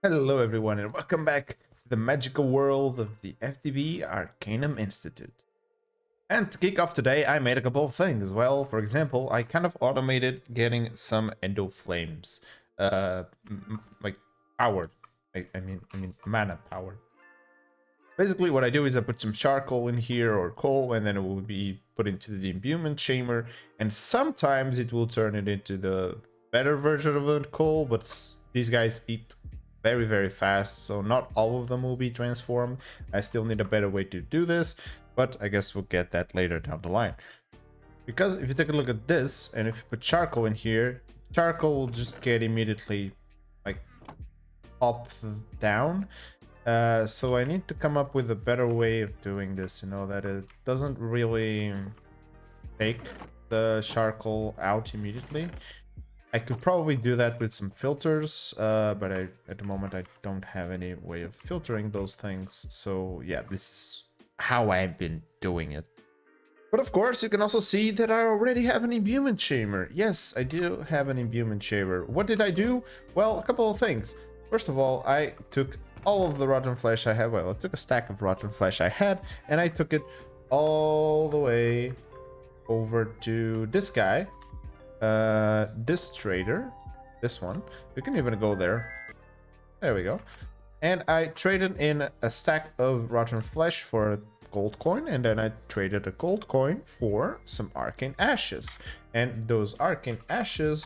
Hello everyone and welcome back to the magical world of the FTB Arcanum Institute. And to kick off today, I made a couple of things. Well, for example, I kind of automated getting some endo flames. Like powered. I mean mana powered. Basically what I do is I put some charcoal in here or coal, and then it will be put into the imbuement chamber, and sometimes it will turn it into the better version of a coal, but these guys eat very fast, so not all of them will be transformed. I still need a better way to do this, but I guess we'll get that later down the line. Because if you take a look at this, and if you put charcoal in here, charcoal will just get immediately like pop down. So I need to come up with a better way of doing this, you know, that it doesn't really take the charcoal out immediately. I could probably do that with some filters, but at the moment I don't have any way of filtering those things. So yeah, this is how I've been doing it. But of course, you can also see that I already have an imbuement chamber. Yes, I do have an imbuement chamber. What did I do? Well, a couple of things. First of all, I took all of the rotten flesh I have. Well, I took a stack of rotten flesh I had, and I took it all the way over to this guy. This trader, this one, we can even go there. There we go. And I traded in a stack of rotten flesh for a gold coin, and then I traded a gold coin for some arcane ashes. And those arcane ashes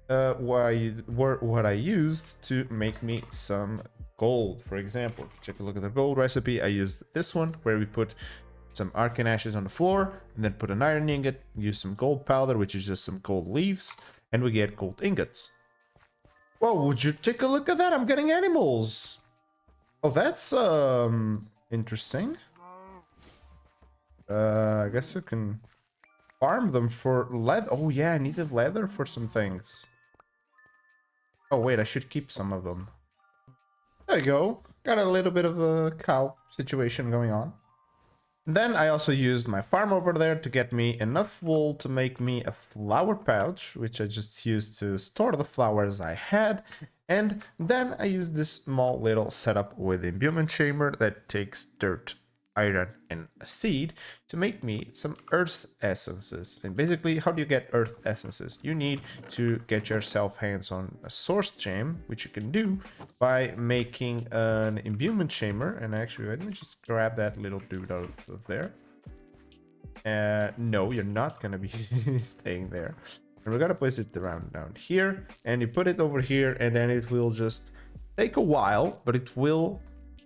were what I used to make me some gold. For example, take a look at the gold recipe. I used this one where we put some arcane ashes on the floor, and then put an iron ingot, use some gold powder, which is just some gold leaves, and we get gold ingots. Whoa, would you take a look at that? I'm getting animals. Oh, that's interesting. I guess you can farm them for leather. Oh yeah, I needed leather for some things. Oh wait, I should keep some of them. There you go. Got a little bit of a cow situation going on. Then I also used my farm over there to get me enough wool to make me a flower pouch, which I just used to store the flowers I had. And then I used this small little setup with the imbuement chamber that takes dirt, iron, and a seed to make me some earth essences. And basically, how do you get earth essences? You need to get yourself hands on a source gem, which you can do by making an imbuement chamber. And actually, let me just grab that little dude out of there. No, you're not gonna be staying there. And we're gonna place it around down here, and you put it over here, and then it will just take a while, but it will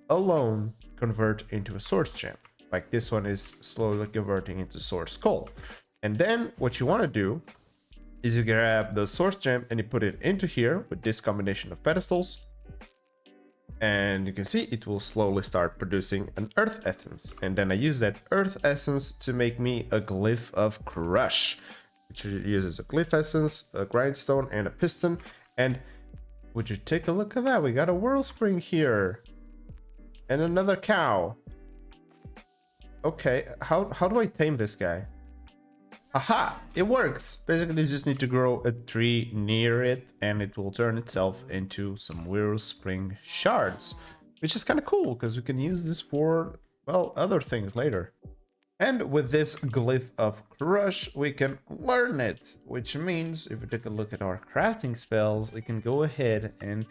alone convert into a source gem. Like this one is slowly converting into source coal. And then what you want to do is you grab the source gem and you put it into here with this combination of pedestals. And you can see it will slowly start producing an earth essence. And then I use that earth essence to make me a glyph of crush, which uses a glyph essence, a grindstone, and a piston. And would you take a look at that? We got a whirl spring here. And another cow. Okay, how do I tame this guy? Aha! It worked! Basically, you just need to grow a tree near it, and it will turn itself into some whirl spring shards. Which is kind of cool, because we can use this for, well, other things later. And with this glyph of crush, we can learn it. Which means, if we take a look at our crafting spells, we can go ahead and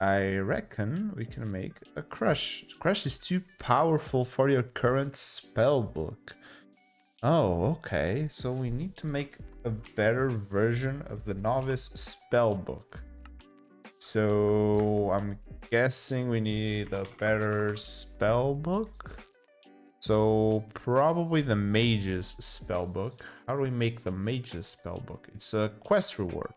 I reckon we can make a crush. Crush is too powerful for your current spellbook. Oh, okay. So we need to make a better version of the novice spellbook. So I'm guessing we need a better spellbook. So probably the mage's spellbook. How do we make the mage's spellbook? It's a quest reward.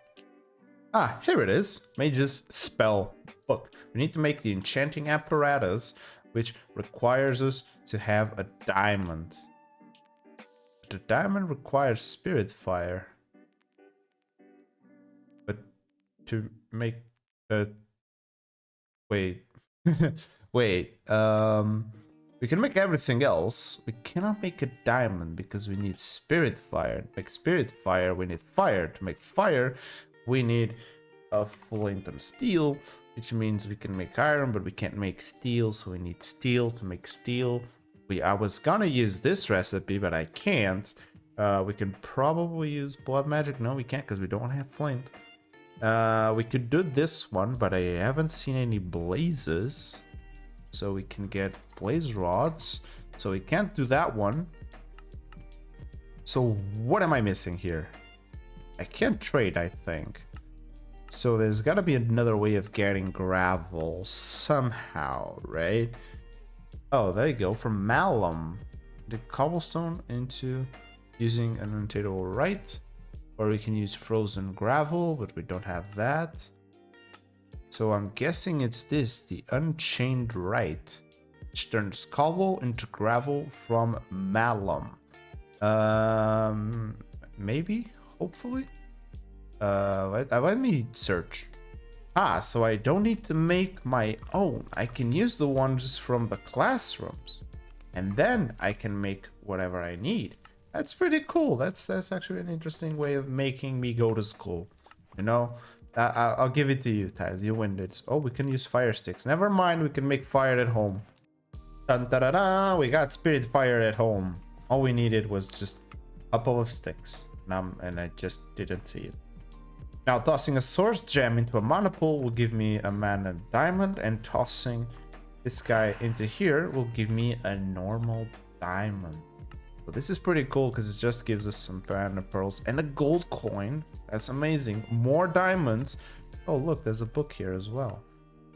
Ah, here it is. Mage's spell book. We need to make the enchanting apparatus, which requires us to have a diamond. The diamond requires spirit fire. But to make the... Wait. Wait. We can make everything else. We cannot make a diamond because we need spirit fire. To make spirit fire, we need fire. To make fire, we need a flint and steel, which means we can make iron, but we can't make steel, so we need steel to make steel. I was gonna use this recipe, but I can't. We can probably use blood magic. No, we can't because we don't have flint. We could do this one, but I haven't seen any blazes. So we can get blaze rods. So we can't do that one. So what am I missing here? I can't trade, I think. So there's gotta be another way of getting gravel somehow, right? Oh, there you go. From malum. The cobblestone into using an untateable right. Or we can use frozen gravel, but we don't have that. So I'm guessing it's this, the unchained right, which turns cobble into gravel from malum. Maybe, hopefully. Let me search. So I don't need to make my own. I can use the ones from the classrooms, and then I can make whatever I need. That's pretty cool. That's actually an interesting way of making me go to school. You know, I'll give it to you, Taz. You win this. Oh, we can use fire sticks. Never mind, we can make fire at home. Dun da da da! We got spirit fire at home. All we needed was just a couple of sticks, and I just didn't see it. Now, tossing a source gem into a mana pool will give me a mana diamond, and tossing this guy into here will give me a normal diamond. So this is pretty cool because it just gives us some mana pearls and a gold coin. That's amazing. More diamonds. Oh, look, there's a book here as well.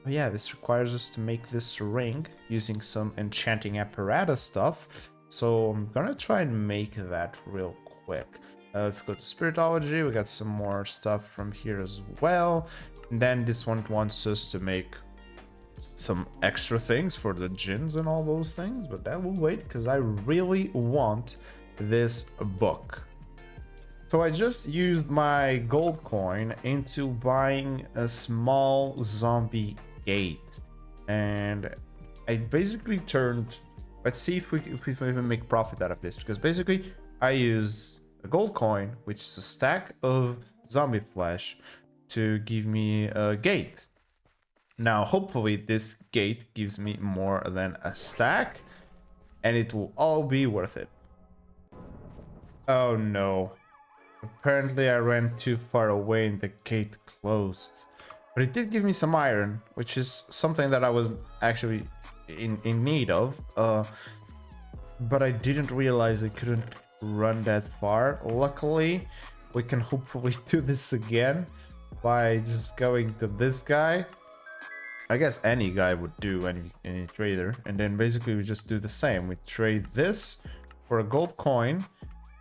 Oh yeah, this requires us to make this ring using some enchanting apparatus stuff. So I'm gonna try and make that real quick. If we go to Spiritology, we got some more stuff from here as well. And then this one wants us to make some extra things for the djinns and all those things, but that will wait because I really want this book. So I just used my gold coin into buying a small zombie gate, and I basically turned, let's see if we even make profit out of this, because basically I use a gold coin, which is a stack of zombie flesh, to give me a gate. Now, hopefully this gate gives me more than a stack, and it will all be worth it. Oh no. Apparently I ran too far away and the gate closed. But it did give me some iron, which is something that I was actually in need of. But I didn't realize I couldn't run that far. Luckily, we can hopefully do this again by just going to this guy. I guess any guy would do, any trader. And then basically we just do the same. We trade this for a gold coin.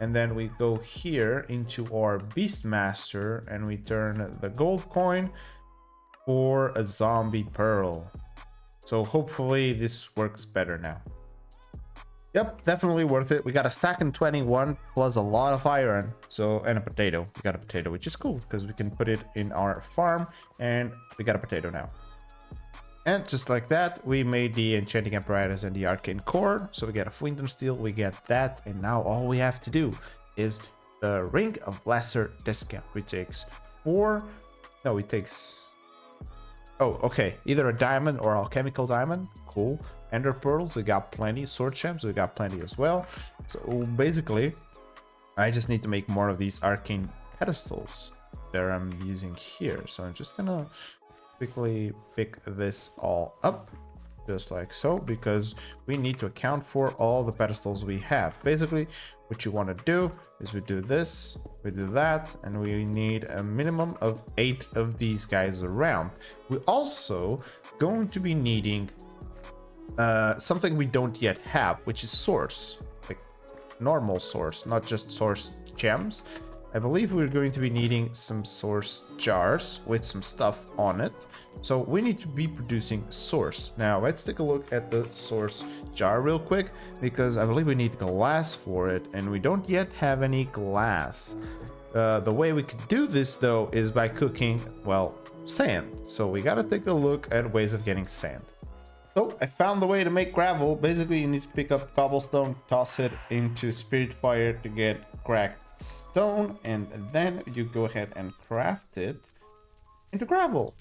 And then we go here into our Beastmaster and we turn the gold coin for a zombie pearl. So hopefully this works better now. Yep, definitely worth it. We got a stack in 21 plus a lot of iron. So, and a potato. We got a potato, which is cool because we can put it in our farm, and we got a potato now. And just like that, we made the enchanting apparatus and the arcane core. So we get a flint and steel, we get that, and now all we have to do is the ring of lesser discount, which takes oh, okay, either a diamond or alchemical diamond. Cool. Ender pearls, we got plenty. Sword gems, we got plenty as well. So basically, I just need to make more of these arcane pedestals that I'm using here. So I'm just gonna quickly pick this all up, just like so, because we need to account for all the pedestals we have. Basically, what you want to do is we do this, we do that, and we need a minimum of 8 of these guys around. We're also going to be needing something we don't yet have, which is source, like normal source, not just source gems. I believe we're going to be needing some source jars with some stuff on it. So we need to be producing source. Now let's take a look at the source jar real quick, because I believe we need glass for it, and we don't yet have any glass. The way we could do this though is by cooking, well, sand. So we gotta take a look at ways of getting sand. So I found the way to make gravel. Basically, you need to pick up cobblestone, toss it into spirit fire to get cracked stone, and then you go ahead and craft it into gravel,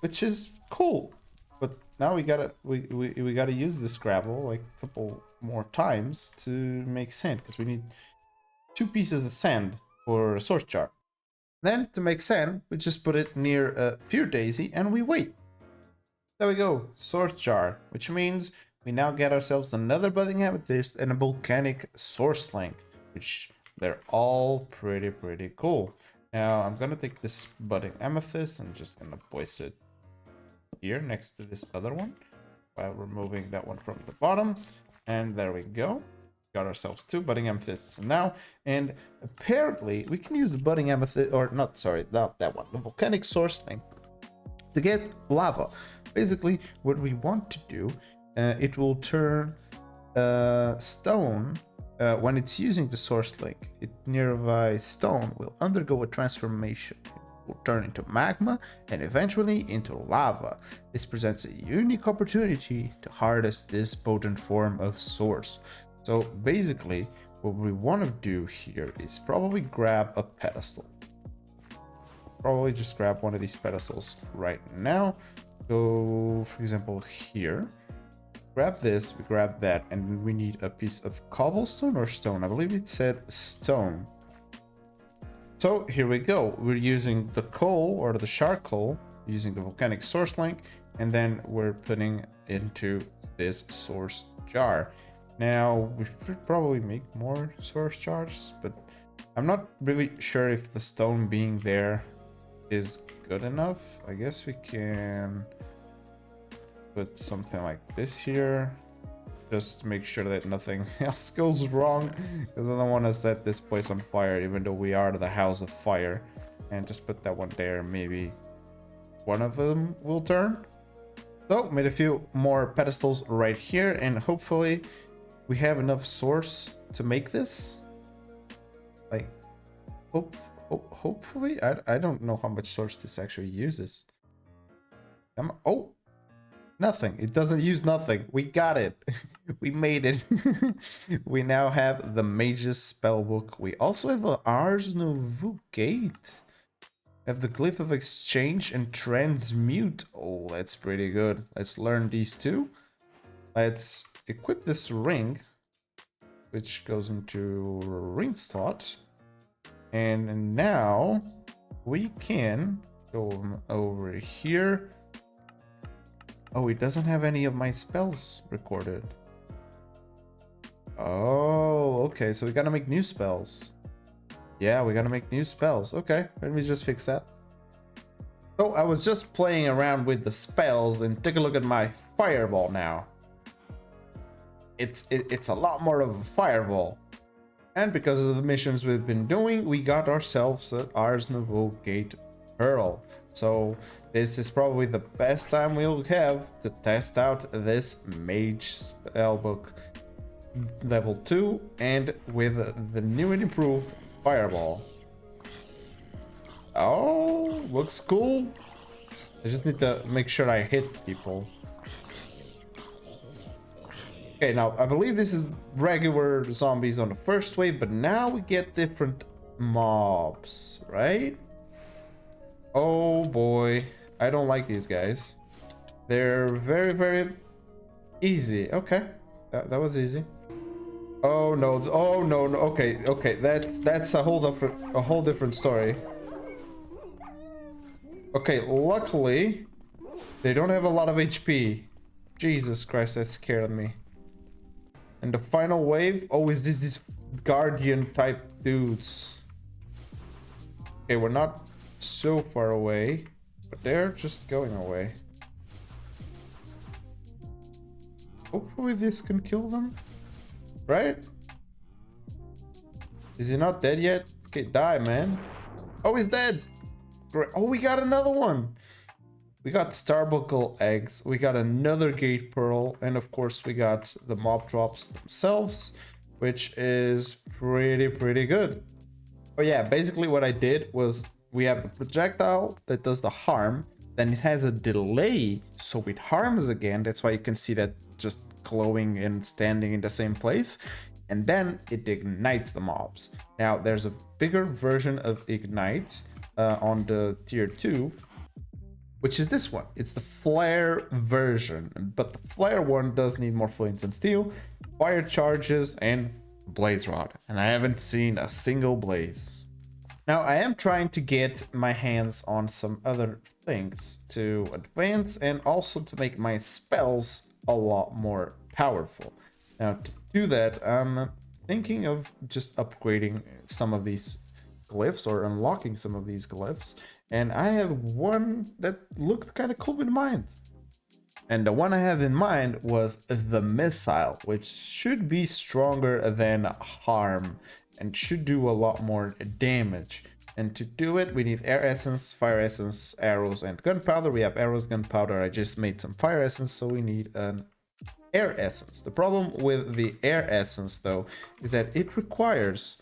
which is cool. But now we gotta use this gravel like a couple more times to make sand, because we need 2 pieces of sand for a source jar. Then to make sand, we just put it near a pure daisy and we wait. There we go, source jar, which means we now get ourselves another budding amethyst and a volcanic source link, which they're all pretty cool. Now I'm gonna take this budding amethyst and just gonna place it here next to this other one while removing that one from the bottom. And there we go. Got ourselves 2 budding amethysts now, and apparently we can use the budding amethyst, or not, sorry, not that one, the volcanic source link, to get lava. Basically, what we want to do, it will turn stone when it's using the source link. Nearby stone will undergo a transformation. It will turn into magma and eventually into lava. This presents a unique opportunity to harness this potent form of source. So basically, what we want to do here is probably grab a pedestal. Probably just grab one of these pedestals right now. Go, for example, here. Grab this, we grab that, and we need a piece of cobblestone or stone. I believe it said stone. So here we go. We're using the coal or the charcoal, using the volcanic source link, and then we're putting into this source jar. Now, we should probably make more source jars, but I'm not really sure if the stone being there is good enough. I guess we can put something like this here, just to make sure that nothing else goes wrong, because I don't want to set this place on fire, even though we are the house of fire. And just put that one there, maybe one of them will turn. So, made a few more pedestals right here, and hopefully we have enough source to make this. Like, hopefully, I don't know how much source this actually uses. Oh, nothing. It doesn't use nothing. We got it. We made it. We now have the mage's spellbook. We also have an Ars Nouveau gate. Have the glyph of exchange and transmute. Oh, that's pretty good. Let's learn these 2. Let's equip this ring, which goes into a ring slot. And now we can go over here. Oh, it doesn't have any of my spells recorded. Oh, okay. So we gotta make new spells. Yeah, we gotta make new spells. Okay, let me just fix that. So I was just playing around with the spells, and take a look at my fireball now. It's a lot more of a fireball. And because of the missions we've been doing, we got ourselves an Ars Nouveau Gate Pearl. So this is probably the best time we'll have to test out this mage spellbook level 2, and with the new and improved fireball. Oh, looks cool. I just need to make sure I hit people. Okay, now I believe this is regular zombies on the first wave, but now we get different mobs, right? Oh boy, I don't like these guys. They're very easy. Okay, that was easy. Oh no! Oh no! No. Okay. That's a whole different story. Okay, luckily they don't have a lot of HP. Jesus Christ, that scared me. And the final wave, oh, is this guardian type dudes? Okay, we're not so far away, but they're just going away. Hopefully this can kill them, right? Is he not dead yet? Okay, die, man. Oh, he's dead. Great. Oh, we got another one. We got starbuckle eggs, we got another gate pearl, and of course we got the mob drops themselves, which is pretty good. Oh yeah, basically what I did was, we have a projectile that does the harm, then it has a delay, so it harms again. That's why you can see that just glowing and standing in the same place, and then it ignites the mobs. Now there's a bigger version of ignite on the tier 2, which is this one. It's the flare version, but the flare one does need more flames and steel, fire charges, and blaze rod. And I haven't seen a single blaze. Now I am trying to get my hands on some other things to advance and also to make my spells a lot more powerful. Now to do that, I'm thinking of just upgrading some of these glyphs or unlocking some of these glyphs. And I have one that looked kind of cool in mind. And the one I have in mind was the missile, which should be stronger than harm and should do a lot more damage. And to do it, we need air essence, fire essence, arrows, and gunpowder. We have arrows, gunpowder. I just made some fire essence, so we need an air essence. The problem with the air essence, though, is that it requires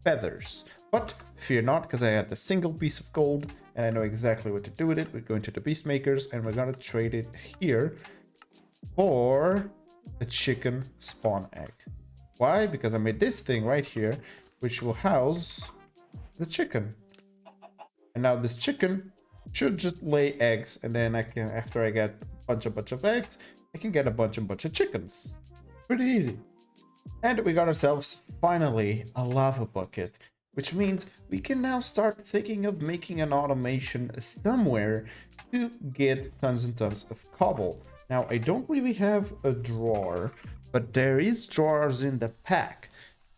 feathers. But fear not, because I had a single piece of gold and I know exactly what to do with it. We're going to the beast makers and we're going to trade it here for the chicken spawn egg. Why? Because I made this thing right here, which will house the chicken. And now this chicken should just lay eggs, and then I can, after I get a bunch of eggs, I can get a bunch of chickens. Pretty easy. And we got ourselves finally a lava bucket, which means we can now start thinking of making an automation somewhere to get tons and tons of cobble. Now I don't really have a drawer, but there is drawers in the pack,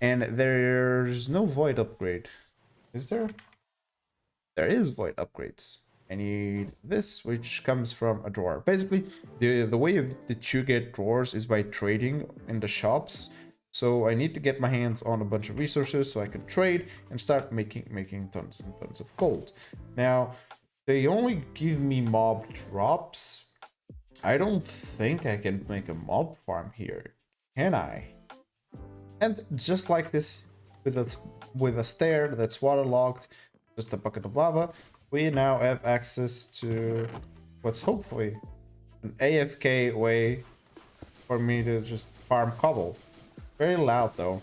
and there's no void upgrade. Is there? There is void upgrades. I need this, which comes from a drawer. Basically, the way that you get drawers is by trading in the shops. So I need to get my hands on a bunch of resources so I can trade and start making tons and tons of gold. Now, they only give me mob drops. I don't think I can make a mob farm here, can I? And just like this, with a stair that's waterlogged, just a bucket of lava, we now have access to what's hopefully an AFK way for me to just farm cobble. Very loud though.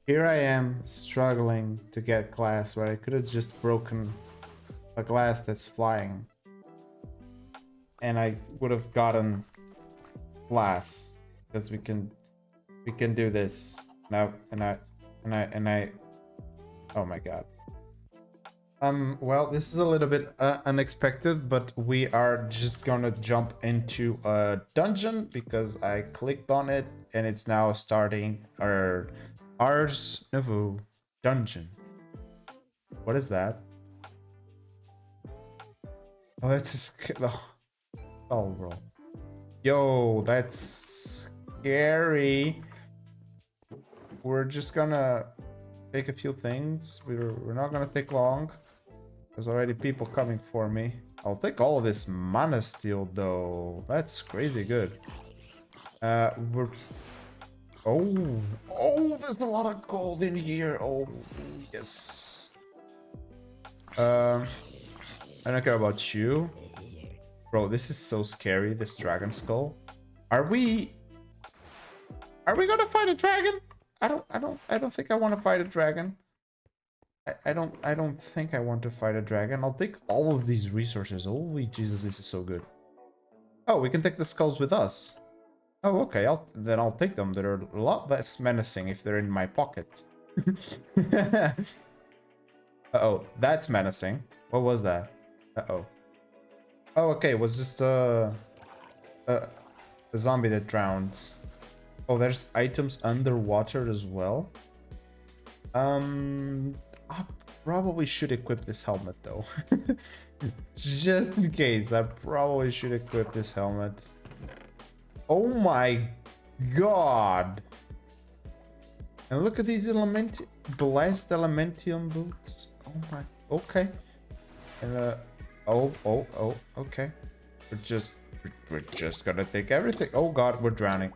Here I am struggling to get glass where I could have just broken a glass that's flying. And I would have gotten glass because we can do this now. And I oh my god. Well, this is a little bit unexpected, but we are just gonna jump into a dungeon because I clicked on it and it's now starting our Ars Nouveau dungeon. What is that? Oh, that's oh, bro. Yo, that's scary. We're just gonna take a few things. We're not gonna take long. There's already people coming for me. I'll take all of this mana steel though. That's crazy good. We're there's a lot of gold in here. Oh yes. I don't care about you, bro. This is so scary. This dragon skull. Are we gonna fight a dragon? I don't think I want to fight a dragon. I don't think I want to fight a dragon. I'll take all of these resources. Holy Jesus, this is so good. Oh, we can take the skulls with us. Oh, okay. I'll take them. They're a lot less menacing if they're in my pocket. Uh-oh, that's menacing. What was that? Uh-oh. Oh, okay. It was just a zombie that drowned. Oh, there's items underwater as well. I probably should equip this helmet though. Just in case, I probably should equip this helmet. Oh my god. And look at these blessed elementium boots. Oh my, okay. And okay. We're just gonna take everything. Oh god, we're drowning.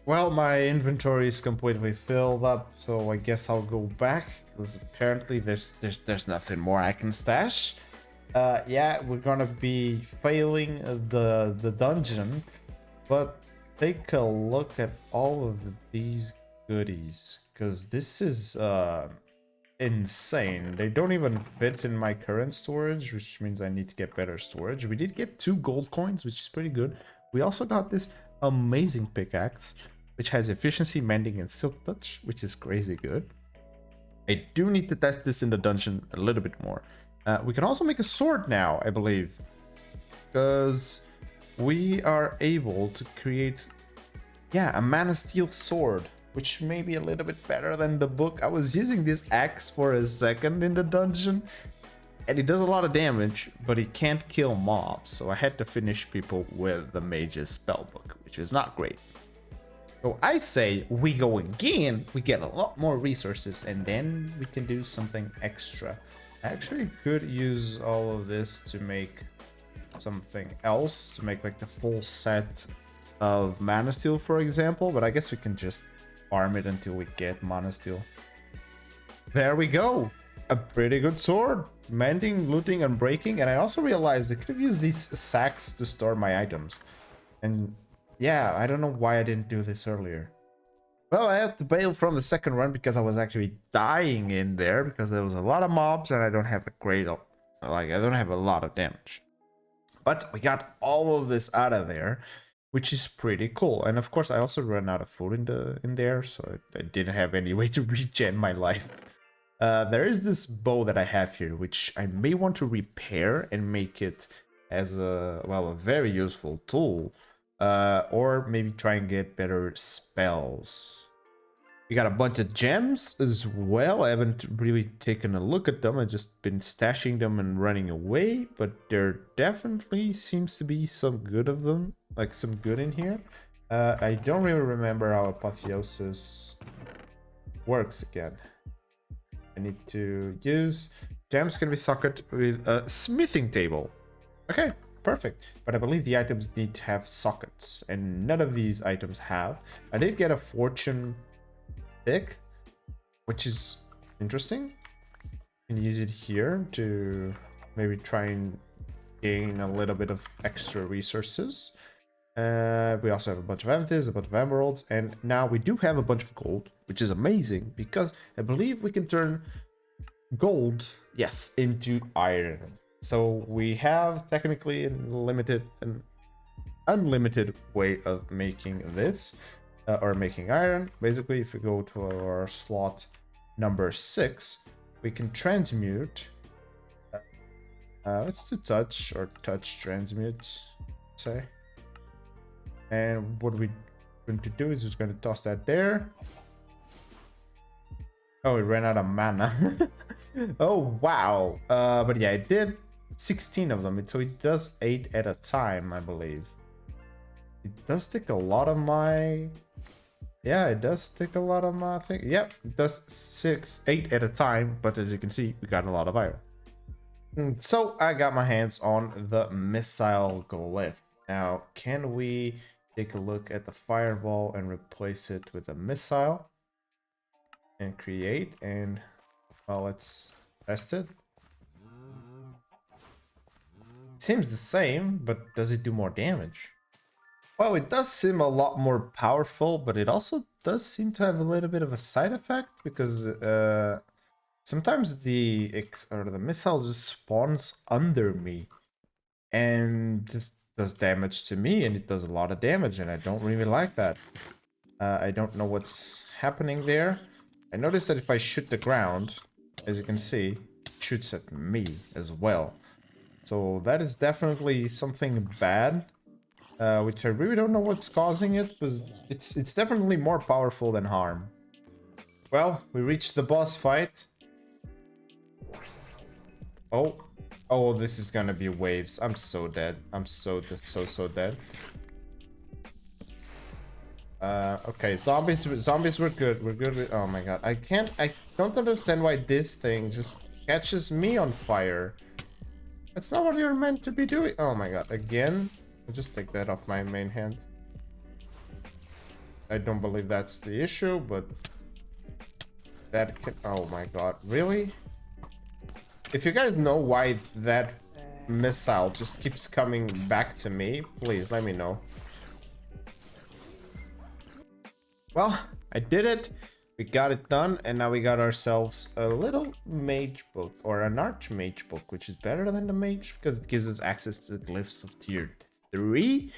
Well, my inventory is completely filled up, so I guess I'll go back because apparently there's nothing more I can stash. Yeah, we're gonna be failing the dungeon, but take a look at all of these goodies because this is insane. They don't even fit in my current storage, which means I need to get better storage. We did get 2 gold coins, which is pretty good. We also got this amazing pickaxe, which has efficiency, mending, and silk touch, which is crazy good. I do need to test this in the dungeon a little bit more. We can also make a sword now, I believe, because we are able to create, yeah, a mana steel sword, which may be a little bit better than the book. I was using this axe for a second in the dungeon, and it does a lot of damage, but it can't kill mobs, so I had to finish people with the mage's spellbook, which is not great. So I say we go again, we get a lot more resources, and then we can do something extra. I actually could use all of this to make something else, to make like the full set of mana steel, for example, but I guess we can just farm it until we get mana steel. There we go, a pretty good sword, mending, looting, and breaking. And I also realized I could have used these sacks to store my items, and yeah, I don't know why I didn't do this earlier. Well, I had to bail from the second run because I was actually dying in there because there was a lot of mobs and I don't have a great, like, I don't have a lot of damage. But we got all of this out of there, which is pretty cool. And of course, I also ran out of food in there, so I didn't have any way to regen my life. There is this bow that I have here, which I may want to repair and make it as a, well, a very useful tool. Or maybe try and get better spells. We got a bunch of gems as well. I haven't really taken a look at them. I've just been stashing them and running away, but there definitely seems to be some good of them, like some good in here. I don't really remember how apotheosis works again. I need to use gems can be socket with a smithing table. Okay, perfect. But I believe the items need to have sockets, and none of these items have. I did get a fortune pick, which is interesting. You can use it here to maybe try and gain a little bit of extra resources. We also have a bunch of amethysts, a bunch of emeralds, and now we do have a bunch of gold, which is amazing because I believe we can turn gold, yes, into iron. So we have technically an unlimited way of making this, or making iron. Basically, if we go to our slot number 6, we can transmute. Let's do touch or touch transmute, say. And what we're going to do is just going to toss that there. Oh, we ran out of mana. Oh, wow. But yeah, it did 16 of them. So it does 8 at a time, I believe. It does take a lot of my... Yeah, it does take a lot of my thing. Yep, it does 8 at a time. But as you can see, we got a lot of iron. So I got my hands on the missile glyph. Now, can we take a look at the fireball and replace it with a missile? And create, and well, let's test it. Seems the same, but does it do more damage? Well, it does seem a lot more powerful, but it also does seem to have a little bit of a side effect because sometimes the missile just spawns under me and just does damage to me, and it does a lot of damage, and I don't really like that. I don't know what's happening there. I noticed that if I shoot the ground, as you can see, it shoots at me as well. So that is definitely something bad, which I really don't know what's causing it, because it's definitely more powerful than harm. Well, we reached the boss fight. Oh, this is gonna be waves. I'm so dead. I'm so dead. Okay, zombies were good. We're good with... Oh my god. I don't understand why this thing just catches me on fire. That's not what you're meant to be doing. Oh my god, again? I'll just take that off my main hand. I don't believe that's the issue, but... That can... Oh my god, really? If you guys know why that missile just keeps coming back to me, please let me know. Well, I did it. We got it done, and now we got ourselves a little mage book, or an archmage book, which is better than the mage because it gives us access to the glyphs of tier 3.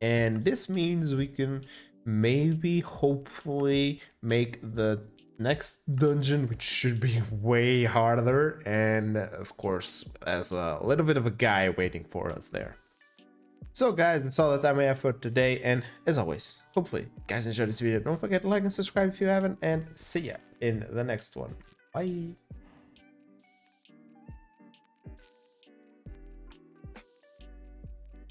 And this means we can maybe, hopefully, make the next dungeon, which should be way harder, and of course, as a little bit of a guy waiting for us there. So guys, that's all the time I have for today, and as always, hopefully you guys enjoyed this video. Don't forget to like and subscribe if you haven't, and see ya in the next one. Bye!